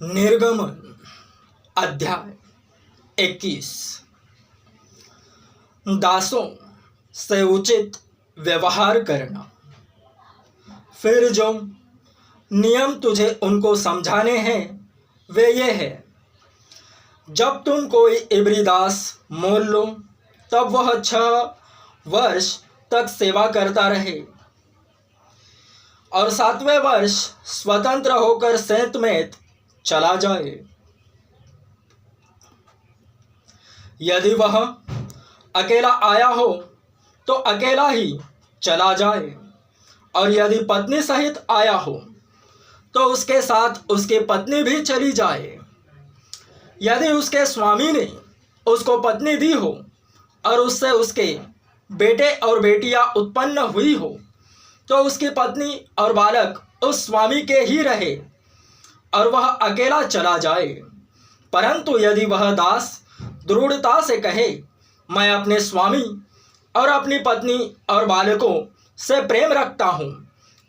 निर्गमन अध्याय 21। दासों से उचित व्यवहार करना। फिर जो नियम तुझे उनको समझाने हैं वे ये है, जब तुम कोई इब्री दास मोल लो तब वह 6 वर्ष तक सेवा करता रहे और 7वें वर्ष स्वतंत्र होकर सेंत में चला जाए। यदि वह अकेला आया हो तो अकेला ही चला जाए, और यदि पत्नी सहित आया हो तो उसके साथ उसकी पत्नी भी चली जाए। यदि उसके स्वामी ने उसको पत्नी दी हो और उससे उसके बेटे और बेटियां उत्पन्न हुई हो तो उसकी पत्नी और बालक उस स्वामी के ही रहे और वह अकेला चला जाए। परंतु यदि वह दास दृढ़ता से कहे, मैं अपने स्वामी और अपनी पत्नी और बालकों से प्रेम रखता हूँ,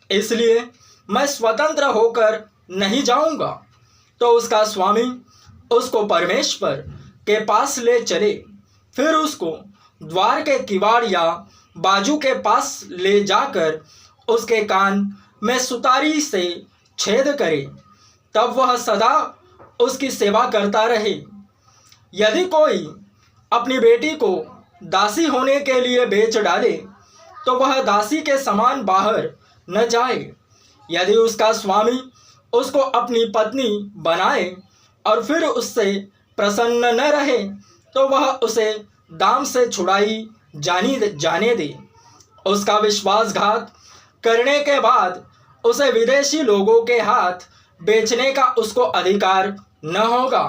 इसलिए मैं स्वतंत्र होकर नहीं जाऊँगा, तो उसका स्वामी उसको परमेश्वर के पास ले चले। फिर उसको द्वार के किवाड़ या बाजू के पास ले जाकर उसके कान में सुतारी से छेद करे, तब वह सदा उसकी सेवा करता रहे। यदि कोई अपनी बेटी को दासी होने के लिए बेच डाले तो वह दासी के समान बाहर न जाए। यदि उसका स्वामी उसको अपनी पत्नी बनाए और फिर उससे प्रसन्न न रहे तो वह उसे दाम से छुड़ाई जाने दे। उसका विश्वासघात करने के बाद उसे विदेशी लोगों के हाथ बेचने का उसको अधिकार न होगा।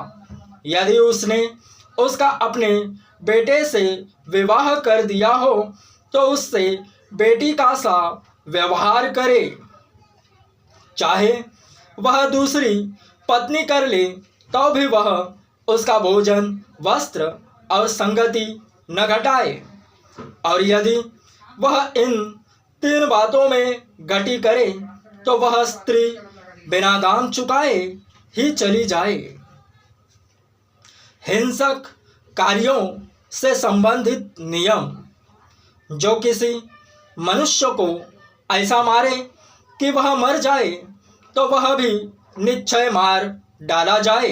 यदि उसने उसका अपने बेटे से विवाह कर दिया हो तो उससे बेटी का सा व्यवहार करे, चाहे वह दूसरी पत्नी कर ले तो भी वह उसका भोजन, वस्त्र और संगति न घटाए। और यदि वह इन 3 बातों में गति करे तो वह स्त्री बिना दाम चुकाए ही चली जाए। हिंसक कार्यों से संबंधित नियम। जो किसी मनुष्य को ऐसा मारे कि वह मर जाए तो वह भी निश्चय मार डाला जाए।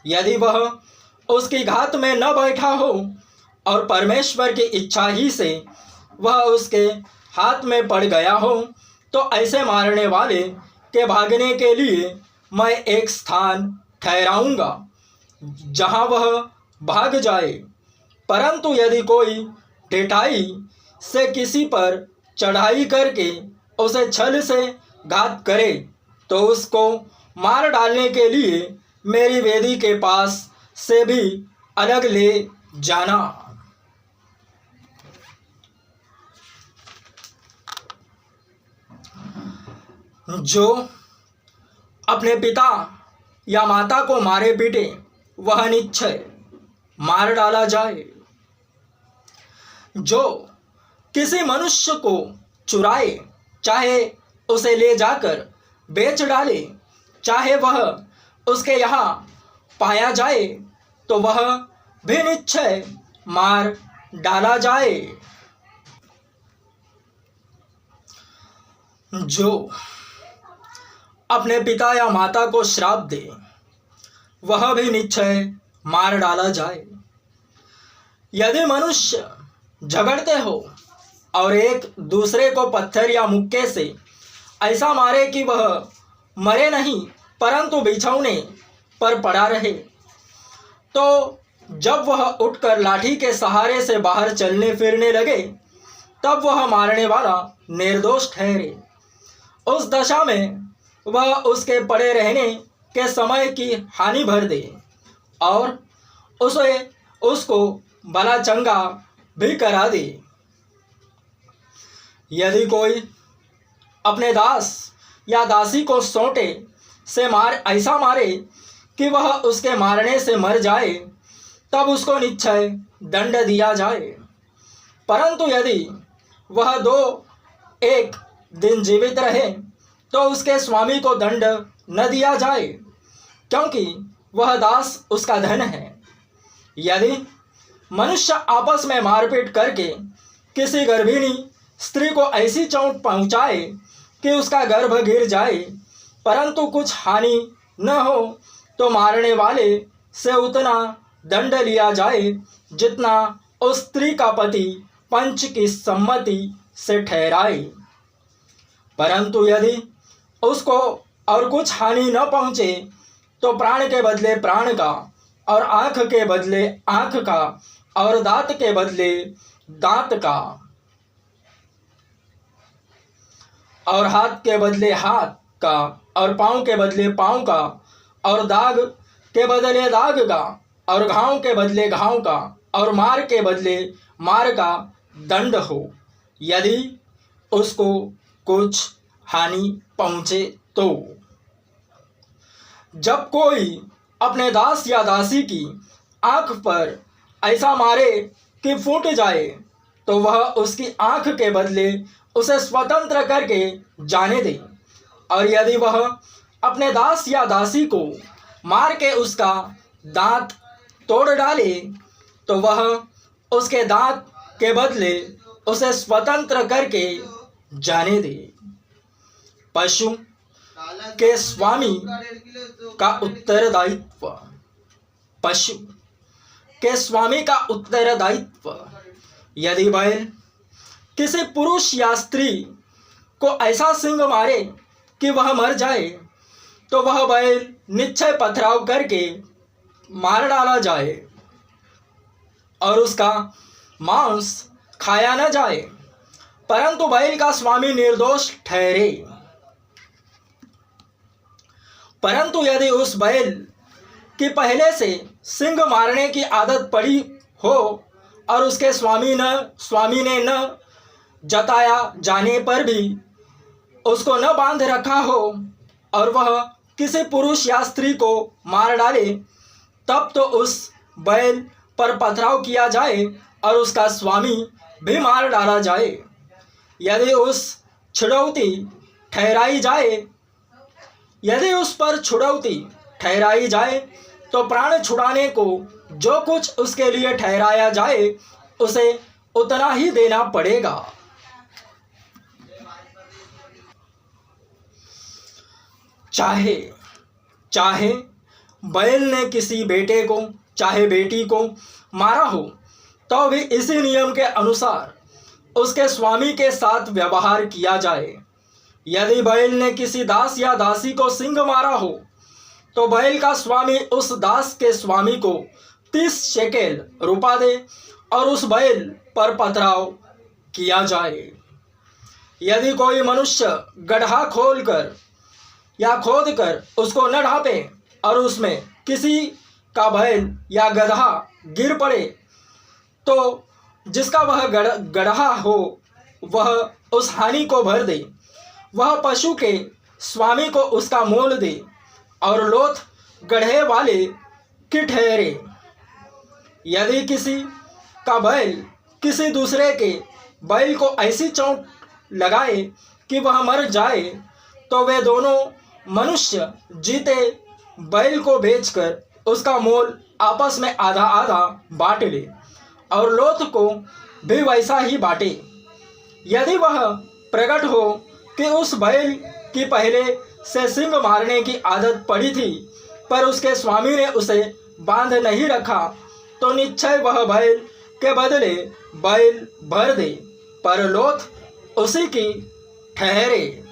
यदि वह उसकी घात में न बैठा हो और परमेश्वर की इच्छा ही से वह उसके हाथ में पड़ गया हो तो ऐसे मारने वाले के भागने के लिए मैं एक स्थान ठहराऊंगा जहां वह भाग जाए। परंतु यदि कोई ढिठाई से किसी पर चढ़ाई करके उसे छल से घात करे तो उसको मार डालने के लिए मेरी वेदी के पास से भी अलग ले जाना। जो अपने पिता या माता को मारे पीटे वह निश्चय मार डाला जाए। जो किसी मनुष्य को चुराए, चाहे उसे ले जाकर बेच डाले, चाहे वह उसके यहाँ पाया जाए, तो वह भी निश्चय मार डाला जाए। जो अपने पिता या माता को श्राप दे वह भी निश्चय मार डाला जाए। यदि मनुष्य झगड़ते हो और एक दूसरे को पत्थर या मुक्के से ऐसा मारे कि वह मरे नहीं परंतु बिछौने पर पड़ा रहे, तो जब वह उठकर लाठी के सहारे से बाहर चलने फिरने लगे तब वह मारने वाला निर्दोष ठहरे। उस दशा में वह उसके पड़े रहने के समय की हानि भर दे और उसको भला चंगा भी करा दे। यदि कोई अपने दास या दासी को सोंटे से ऐसा मारे कि वह उसके मारने से मर जाए, तब उसको निश्चय दंड दिया जाए। परंतु यदि वह 2-1 दिन जीवित रहे तो उसके स्वामी को दंड न दिया जाए, क्योंकि वह दास उसका धन है। यदि मनुष्य आपस में मारपीट करके किसी गर्भिणी स्त्री को ऐसी चोट पहुंचाए कि उसका गर्भ गिर जाए, परंतु कुछ हानि न हो, तो मारने वाले से उतना दंड लिया जाए जितना उस स्त्री का पति पंच की सम्मति से ठहराए। परंतु यदि उसको और कुछ हानि न पहुंचे, तो प्राण के बदले प्राण का, और आँख के बदले आँख का, और दांत के बदले दांत का, और हाथ के बदले हाथ का, और पाँव के बदले पाँव का, और दाग के बदले दाग का, और घाव के बदले घाव का, और मार के बदले मार का दंड हो, यदि उसको कुछ हानि पहुंचे तो। जब कोई अपने दास या दासी की आंख पर ऐसा मारे कि फूट जाए, तो वह उसकी आंख के बदले उसे स्वतंत्र करके जाने दे। और यदि वह अपने दास या दासी को मार के उसका दांत तोड़ डाले, तो वह उसके दांत के बदले उसे स्वतंत्र करके जाने दे। पशु के स्वामी का उत्तरदायित्व। पशु के स्वामी का उत्तरदायित्व। यदि बैल किसी पुरुष या स्त्री को ऐसा सिंह मारे कि वह मर जाए, तो वह बैल निश्चय पथराव करके मार डाला जाए और उसका मांस खाया न जाए, परंतु बैल का स्वामी निर्दोष ठहरे। परंतु यदि उस बैल की पहले से सिंह मारने की आदत पड़ी हो और उसके स्वामी ने न जताया जाने पर भी उसको न बांध रखा हो, और वह किसी पुरुष या स्त्री को मार डाले, तब तो उस बैल पर पथराव किया जाए और उसका स्वामी भी मार डाला जाए। यदि उस पर छुड़ौती ठहराई जाए, तो प्राण छुड़ाने को जो कुछ उसके लिए ठहराया जाए उसे उतना ही देना पड़ेगा। चाहे बैल ने किसी बेटे को चाहे बेटी को मारा हो, तो भी इसी नियम के अनुसार उसके स्वामी के साथ व्यवहार किया जाए। यदि बैल ने किसी दास या दासी को सिंह मारा हो, तो बैल का स्वामी उस दास के स्वामी को 30 शेकेल रुपा दे और उस बैल पर पथराव किया जाए। यदि कोई मनुष्य गड्ढा खोद कर उसको न ढांपे और उसमें किसी का बैल या गदहा गिर पड़े, तो जिसका वह गड्ढा हो वह उस हानि को भर दे, वह पशु के स्वामी को उसका मोल दे और लोथ गड्ढे वाले की ठहरे। यदि किसी का बैल किसी दूसरे के बैल को ऐसी चोट लगाए कि वह मर जाए, तो वे दोनों मनुष्य जीते बैल को बेचकर उसका मोल आपस में आधा आधा बांट ले और लोथ को भी वैसा ही बांटे। यदि वह प्रकट हो कि उस बैल की पहले से सिंह मारने की आदत पड़ी थी, पर उसके स्वामी ने उसे बांध नहीं रखा, तो निश्चय वह बैल के बदले बैल भर दे, पर लोथ उसी की ठहरे।